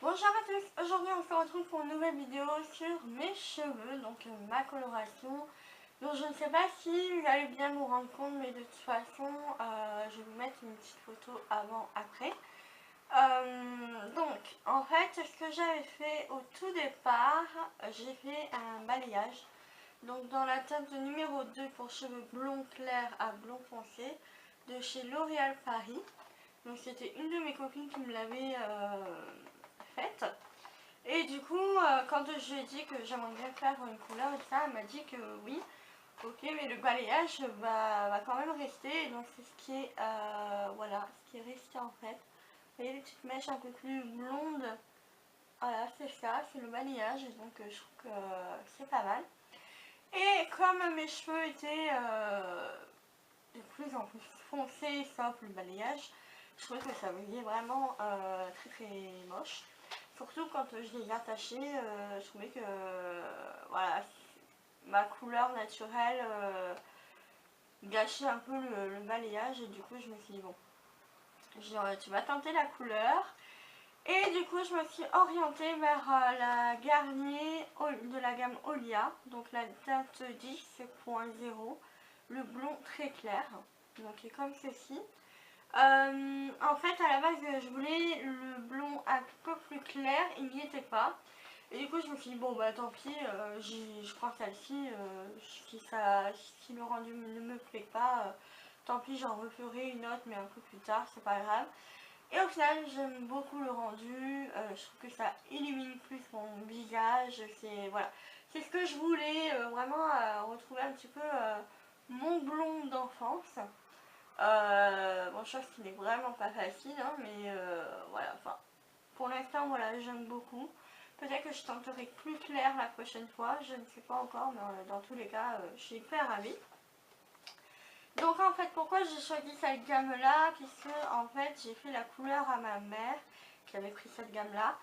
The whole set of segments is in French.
Bonjour à tous, aujourd'hui on se retrouve pour une nouvelle vidéo sur mes cheveux, donc ma coloration. Donc je ne sais pas si vous allez bien vous rendre compte, mais de toute façon je vais vous mettre une petite photo avant-après. Donc en fait ce que j'avais fait au tout départ, j'ai fait un balayage. Donc dans la teinte numéro 2 pour cheveux blond clair à blond foncé de chez L'Oréal Paris. Donc c'était une de mes copines qui me l'avait faite. Et du coup, quand je lui ai dit que j'aimerais bien faire une couleur et ça, elle m'a dit que oui, ok, mais le balayage va quand même rester. Et donc c'est ce qui est, voilà, ce qui est resté en fait. Vous voyez les petites mèches un peu plus blondes. Voilà, c'est ça, c'est le balayage. Et donc je trouve que c'est pas mal. Et comme mes cheveux étaient de plus en plus foncés, sauf le balayage, je trouvais que ça faisait vraiment très très moche. Surtout quand je les attachais, je trouvais que voilà, ma couleur naturelle gâchait un peu le balayage. Et du coup je me suis dit bon, tu vas tenter la couleur. Et du coup je me suis orientée vers la Garnier de la gamme Olia, donc la teinte 10.0, le blond très clair, donc c'est comme ceci. En fait à la base je voulais le blond un peu plus clair, il n'y était pas. Et du coup je me suis dit bon bah tant pis, je prends celle-ci, si le rendu ne me plaît pas, tant pis j'en referai une autre mais un peu plus tard, c'est pas grave. Et au final j'aime beaucoup le rendu, je trouve que ça illumine plus mon visage, voilà, c'est ce que je voulais, vraiment retrouver un petit peu mon blond d'enfance. Bon, chose qui n'est vraiment pas facile, hein, mais voilà, enfin, pour l'instant, voilà, j'aime beaucoup. Peut-être que je tenterai plus clair la prochaine fois, je ne sais pas encore, mais dans tous les cas, je suis hyper ravie. Donc en fait, pourquoi j'ai choisi cette gamme-là? Puisque en fait, j'ai fait la couleur à ma mère, qui avait pris cette gamme-là.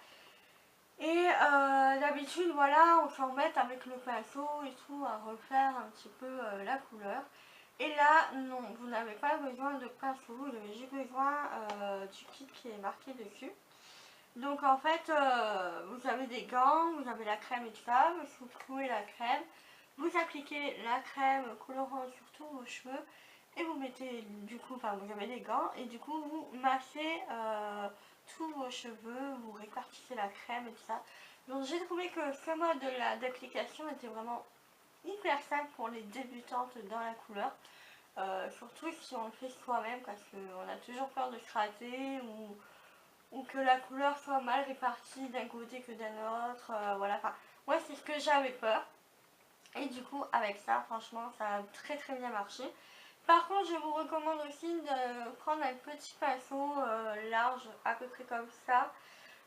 Et d'habitude, voilà, on s'embête avec le pinceau et tout, à refaire un petit peu la couleur. Et là, non, vous n'avez pas besoin de pinceau, vous avez juste besoin du kit qui est marqué dessus. Donc en fait, vous avez des gants, vous avez la crème et tout ça, vous clouez la crème, vous appliquez la crème colorant sur tous vos cheveux et vous mettez du coup, enfin vous avez des gants et du coup vous massez tous vos cheveux, vous répartissez la crème et tout ça. Donc j'ai trouvé que ce mode d'application était vraiment hyper simple pour les débutantes dans la couleur. Surtout si on le fait soi-même parce qu'on a toujours peur de se rater ou que la couleur soit mal répartie d'un côté que d'un autre, voilà, enfin, moi c'est ce que j'avais peur. Et du coup avec ça franchement ça a très très bien marché. Par contre je vous recommande aussi de prendre un petit pinceau large à peu près comme ça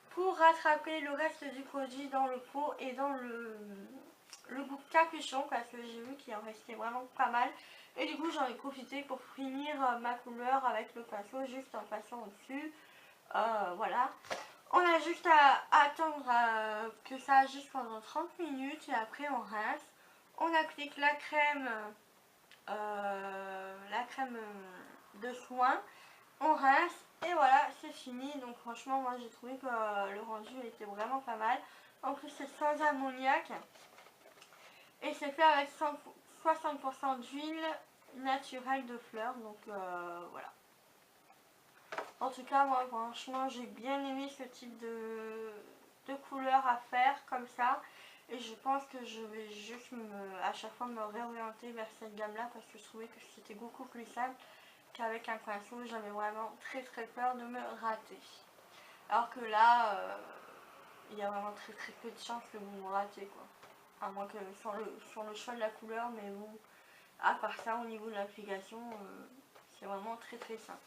pour rattraper le reste du produit dans le pot et dans le bout capuchon parce que j'ai vu qu'il en restait vraiment pas mal. Et du coup j'en ai profité pour finir ma couleur avec le pinceau juste en passant au-dessus. Voilà. On a juste à attendre que ça agisse pendant 30 minutes et après on rince. On applique la crème de soin. On rince et voilà, c'est fini. Donc franchement, moi j'ai trouvé que le rendu était vraiment pas mal. En plus, c'est sans ammoniac et c'est fait avec 60% d'huile naturelle de fleurs. Donc voilà. En tout cas, moi franchement, j'ai bien aimé ce type de couleur à faire comme ça. Et je pense que je vais juste à chaque fois me réorienter vers cette gamme-là parce que je trouvais que c'était beaucoup plus simple qu'avec un pinceau. J'avais vraiment très très peur de me rater. Alors que là, il y a vraiment très très peu de chances que vous vous ratez, quoi. À moins que sur le choix de la couleur, mais bon, à part ça, au niveau de l'application, c'est vraiment très très simple.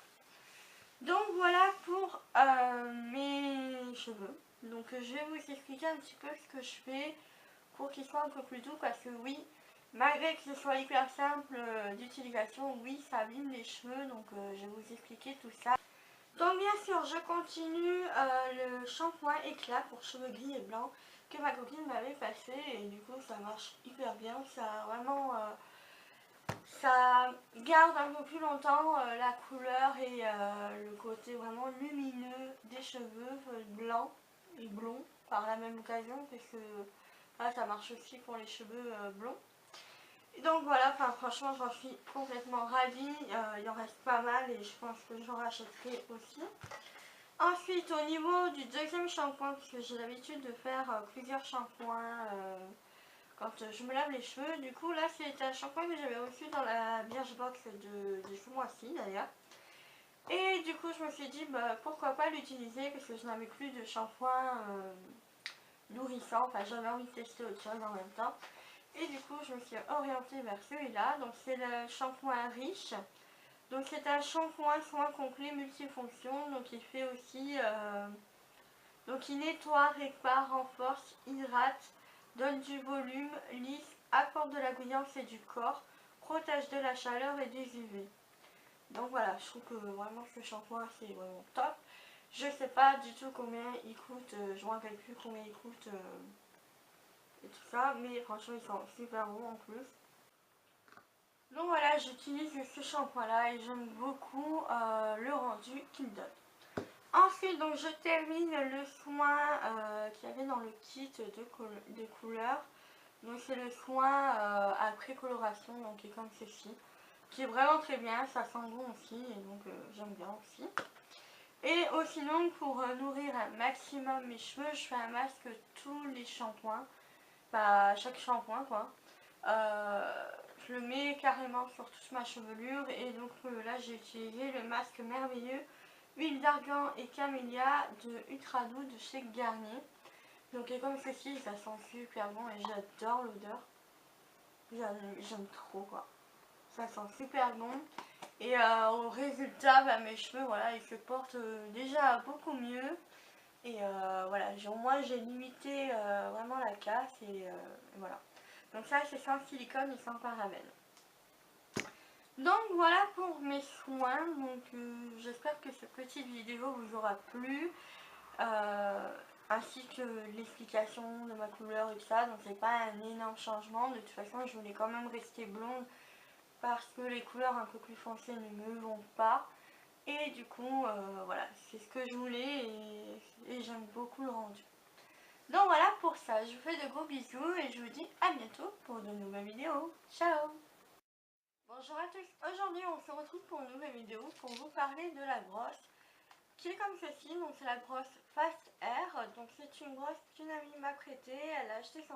Donc voilà pour mes cheveux. Donc je vais vous expliquer un petit peu ce que je fais pour qu'ils soient un peu plus doux parce que oui, malgré que ce soit hyper simple d'utilisation, oui ça abîme les cheveux, donc je vais vous expliquer tout ça. Donc bien sûr je continue le shampoing éclat pour cheveux gris et blancs que ma copine m'avait passé et du coup ça marche hyper bien, ça vraiment... ça garde un peu plus longtemps la couleur et le côté vraiment lumineux des cheveux blancs. et blond par la même occasion, parce que là ça marche aussi pour les cheveux blonds. Et donc voilà, franchement j'en suis complètement ravie, il en reste pas mal et je pense que j'en rachèterai aussi. Ensuite au niveau du deuxième shampoing, parce que j'ai l'habitude de faire plusieurs shampoings quand je me lave les cheveux, du coup là c'est un shampoing que j'avais reçu dans la Birchbox de ce mois-ci d'ailleurs. Et du coup je me suis dit pourquoi pas l'utiliser, parce que je n'avais plus de shampoing nourrissant, enfin j'avais envie de tester autre chose en même temps. Et du coup je me suis orientée vers celui-là, donc c'est le shampoing riche. Donc c'est un shampoing soin complet multifonction, donc il fait aussi, donc il nettoie, répare, renforce, hydrate, donne du volume, lisse, apporte de la brillance et du corps, protège de la chaleur et des UV. Donc voilà, je trouve que vraiment ce shampoing c'est vraiment top. Je sais pas du tout combien il coûte, je ne me rappelle plus combien il coûte et tout ça, mais franchement ils sont super bons en plus. Donc voilà, j'utilise ce shampoing là et j'aime beaucoup le rendu qu'il donne. Ensuite, donc je termine le soin qu'il y avait dans le kit de couleurs. Donc c'est le soin à précoloration, donc qui est comme ceci, qui est vraiment très bien, ça sent bon aussi et donc j'aime bien aussi. Et aussi donc pour nourrir un maximum mes cheveux, je fais un masque tous les shampoings, pas chaque shampoing quoi. Je le mets carrément sur toute ma chevelure et donc là j'ai utilisé le masque merveilleux huile d'argan et camélia de Ultra Doux de chez Garnier. Donc et comme ceci, ça sent super bon et j'adore l'odeur. J'aime trop quoi. Ça sent super bon. Et au résultat, mes cheveux, voilà, ils se portent déjà beaucoup mieux. Et voilà, au moins j'ai limité vraiment la casse et voilà. Donc ça c'est sans silicone et sans parabènes. Donc voilà pour mes soins, donc j'espère que cette petite vidéo vous aura plu, ainsi que l'explication de ma couleur et tout ça, donc c'est pas un énorme changement, de toute façon je voulais quand même rester blonde parce que les couleurs un peu plus foncées ne me vont pas, et du coup voilà, c'est ce que je voulais et j'aime beaucoup le rendu. Donc voilà pour ça, je vous fais de gros bisous et je vous dis à bientôt pour de nouvelles vidéos. Ciao! Bonjour à tous, aujourd'hui on se retrouve pour une nouvelle vidéo pour vous parler de la brosse qui est comme ceci. Donc c'est la brosse Fast Air, donc c'est une brosse qu'une amie m'a prêtée, elle a acheté son